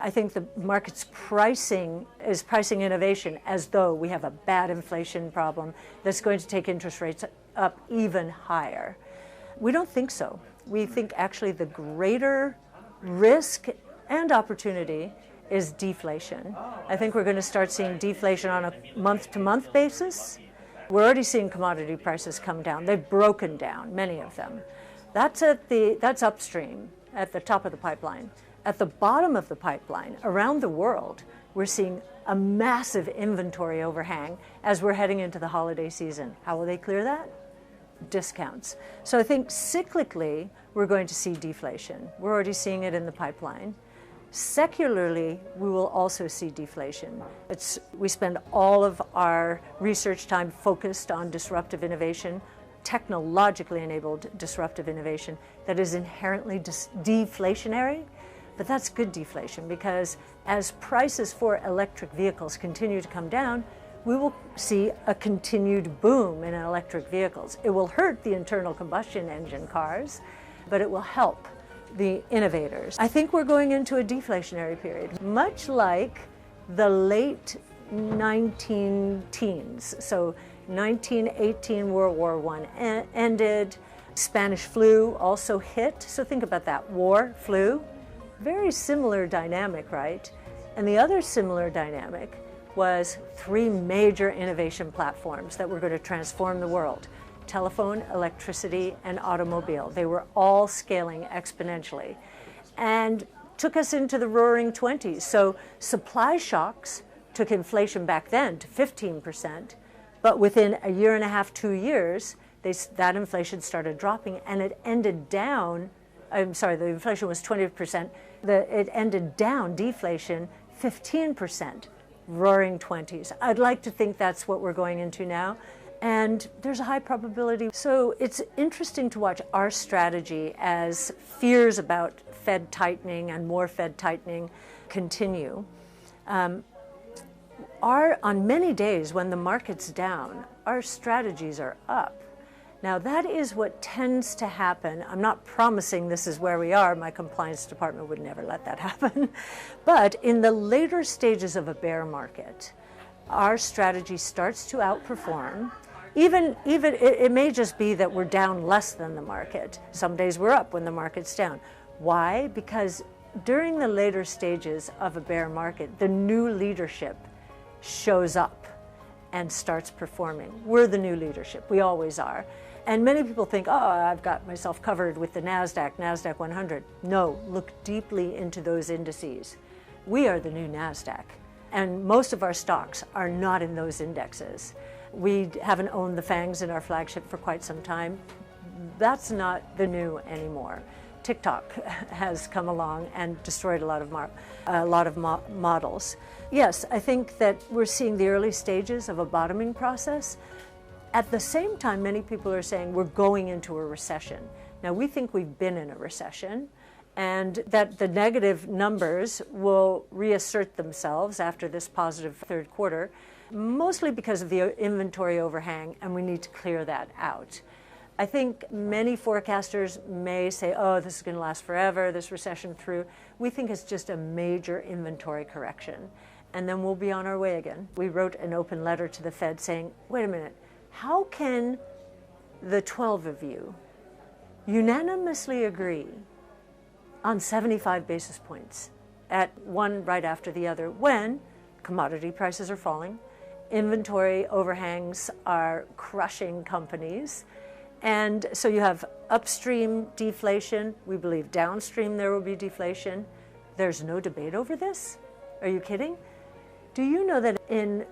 I think the market's pricing innovation as though we have a bad inflation problem that's going to take interest rates up even higher. We don't think so. We think actually the greater risk and opportunity is deflation. I think we're going to start seeing deflation on a month-to-month basis. We're already seeing commodity prices come down. They've broken down, many of them. That's upstream, at the top of the pipeline. At the bottom of the pipeline, around the world, we're seeing a massive inventory overhang as we're heading into the holiday season. How will they clear that? Discounts. So I think cyclically, we're going to see deflation. We're already seeing it in the pipeline. Secularly, we will also see deflation. We spend all of our research time focused on disruptive innovation, technologically enabled disruptive innovation that is inherently deflationary. But that's good deflation, because as prices for electric vehicles continue to come down, we will see a continued boom in electric vehicles. It will hurt the internal combustion engine cars, but it will help the innovators. I think we're going into a deflationary period, much like the late 19-teens. So 1918, World War I ended, Spanish flu also hit. So think about that, war, flu. Very similar dynamic, right? And the other similar dynamic was three major innovation platforms that were going to transform the world: telephone, electricity, and automobile. They were all scaling exponentially and took us into the roaring 20s. So supply shocks took inflation back then to 15%, but within a year and a half, 2 years, that inflation started dropping, and it ended down. I'm sorry, the inflation was 20%. It ended down, deflation, 15%, roaring 20s. I'd like to think that's what we're going into now, and there's a high probability. So it's interesting to watch our strategy as fears about Fed tightening and more Fed tightening continue. On many days when the market's down, our strategies are up. Now, that is what tends to happen. I'm not promising this is where we are. My compliance department would never let that happen. But in the later stages of a bear market, our strategy starts to outperform. Even it may just be that we're down less than the market. Some days we're up when the market's down. Why? Because during the later stages of a bear market, the new leadership shows up and starts performing. We're the new leadership. We always are. And many people think, oh, I've got myself covered with the NASDAQ 100. No, look deeply into those indices. We are the new NASDAQ. And most of our stocks are not in those indexes. We haven't owned the FANGs in our flagship for quite some time. That's not the new anymore. TikTok has come along and destroyed a lot of models. Yes, I think that we're seeing the early stages of a bottoming process. At the same time, many people are saying we're going into a recession. Now, we think we've been in a recession, and that the negative numbers will reassert themselves after this positive third quarter, mostly because of the inventory overhang, and we need to clear that out. I think many forecasters may say, oh, this is going to last forever, this recession through. We think it's just a major inventory correction, and then we'll be on our way again. We wrote an open letter to the Fed saying, wait a minute, how can the 12 of you unanimously agree on 75 basis points at one right after the other when commodity prices are falling, inventory overhangs are crushing companies, and so you have upstream deflation. We believe downstream there will be deflation. There's no debate over this? Are you kidding? Do you know that in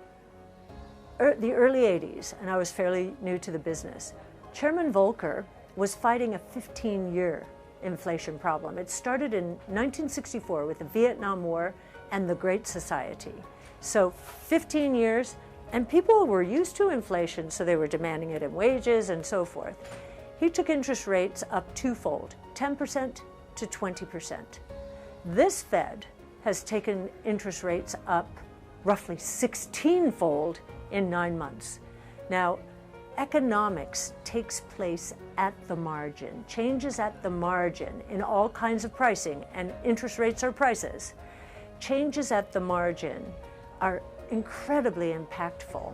the early 80s, and I was fairly new to the business, Chairman Volcker was fighting a 15-year inflation problem. It started in 1964 with the Vietnam War and the Great Society. So 15 years, and people were used to inflation, so they were demanding it in wages and so forth. He took interest rates up twofold, 10% to 20%. This Fed has taken interest rates up roughly 16-fold in 9 months. Now, economics takes place at the margin, changes at the margin in all kinds of pricing, and interest rates are prices. changes at the margin are incredibly impactful.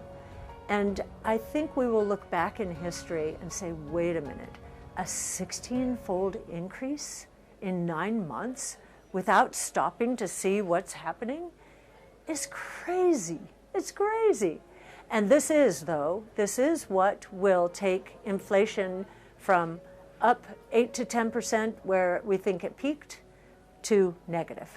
And I think we will look back in history and say, wait a minute, a 16-fold increase in 9 months without stopping to see what's happening is crazy. It's crazy. And this is what will take inflation from up 8 to 10%, where we think it peaked, to negative.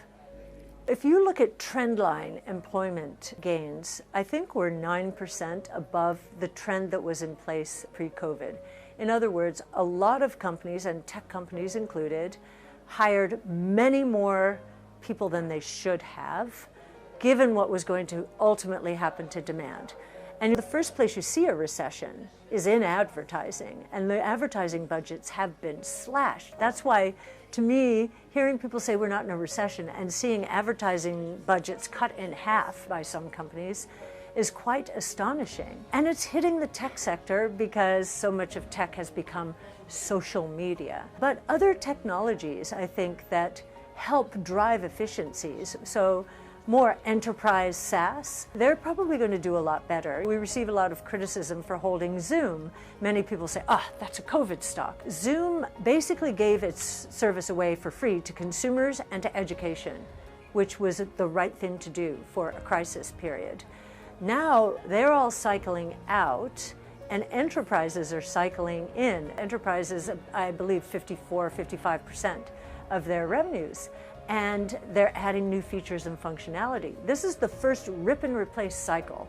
If you look at trendline employment gains, I think we're 9% above the trend that was in place pre-COVID. In other words, a lot of companies, and tech companies included, hired many more people than they should have, given what was going to ultimately happen to demand. And the first place you see a recession is in advertising, and the advertising budgets have been slashed. That's why, to me, hearing people say we're not in a recession and seeing advertising budgets cut in half by some companies is quite astonishing. And it's hitting the tech sector because so much of tech has become social media. But other technologies, I think, that help drive efficiencies, so more enterprise SaaS, they're probably going to do a lot better. We receive a lot of criticism for holding Zoom. Many people say, that's a COVID stock. Zoom basically gave its service away for free to consumers and to education, which was the right thing to do for a crisis period. Now they're all cycling out and enterprises are cycling in. Enterprises, I believe, 55% of their revenues. And they're adding new features and functionality. This is the first rip and replace cycle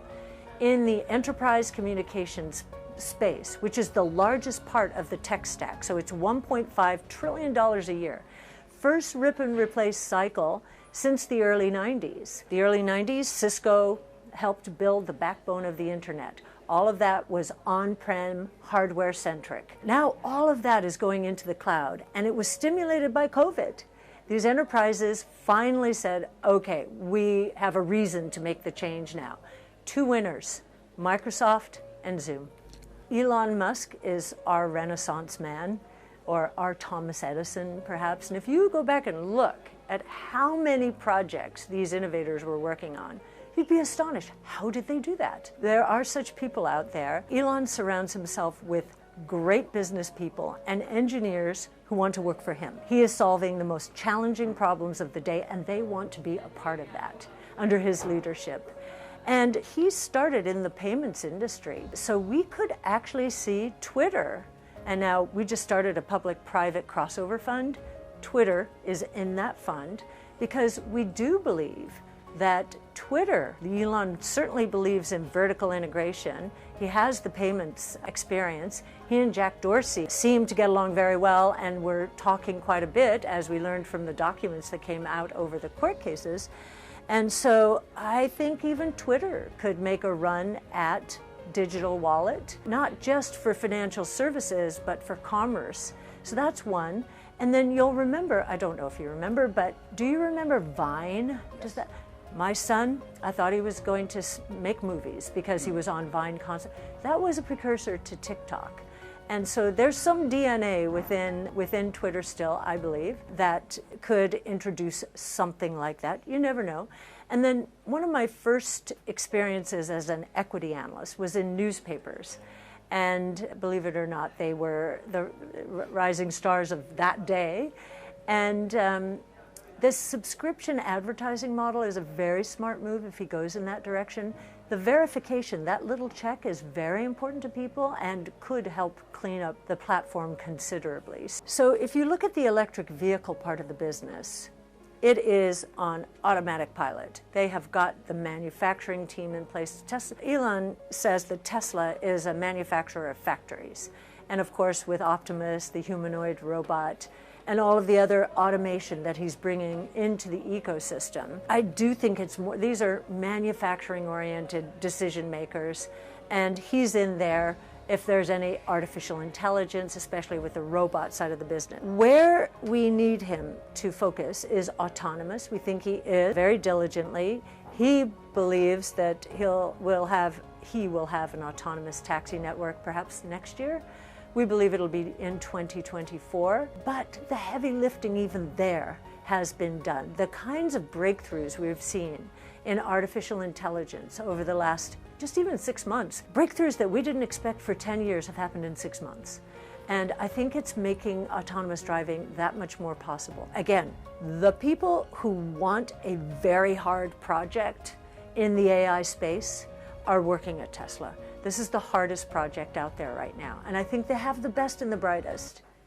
in the enterprise communications space, which is the largest part of the tech stack. So it's $1.5 trillion a year. First rip and replace cycle since the early 90s. The early 90s, Cisco helped build the backbone of the internet. All of that was on-prem, hardware-centric. Now all of that is going into the cloud, and it was stimulated by COVID. These enterprises finally said, okay, we have a reason to make the change now. Two winners, Microsoft and Zoom. Elon Musk is our Renaissance man, or our Thomas Edison, perhaps. And if you go back and look at how many projects these innovators were working on, you'd be astonished. How did they do that? There are such people out there. Elon surrounds himself with great business people and engineers who want to work for him. He is solving the most challenging problems of the day, and they want to be a part of that under his leadership. And he started in the payments industry. So we could actually see Twitter, and now we just started a public-private crossover fund. Twitter is in that fund because we do believe that Twitter, Elon certainly believes in vertical integration. He has the payments experience. He and Jack Dorsey seem to get along very well and were talking quite a bit, as we learned from the documents that came out over the court cases. And so I think even Twitter could make a run at digital wallet, not just for financial services, but for commerce. So that's one. And then you'll remember, I don't know if you remember, but do you remember Vine? My son, I thought he was going to make movies because he was on Vine constantly. That was a precursor to TikTok. And so there's some DNA within Twitter still, I believe, that could introduce something like that. You never know. And then one of my first experiences as an equity analyst was in newspapers. And believe it or not, they were the rising stars of that day. And this subscription advertising model is a very smart move if he goes in that direction. The verification, that little check, is very important to people and could help clean up the platform considerably. So if you look at the electric vehicle part of the business, it is on automatic pilot. They have got the manufacturing team in place. Elon says that Tesla is a manufacturer of factories. And of course, with Optimus, the humanoid robot, and all of the other automation that he's bringing into the ecosystem, I do think it's more, these are manufacturing-oriented decision makers, and he's in there if there's any artificial intelligence, especially with the robot side of the business. Where we need him to focus is autonomous. We think he is very diligently. He believes that he will have an autonomous taxi network perhaps next year. We believe it'll be in 2024, but the heavy lifting even there has been done. The kinds of breakthroughs we've seen in artificial intelligence over the last just even 6 months, breakthroughs that we didn't expect for 10 years have happened in 6 months. And I think it's making autonomous driving that much more possible. Again, the people who want a very hard project in the AI space are working at Tesla. This is the hardest project out there right now. And I think they have the best and the brightest.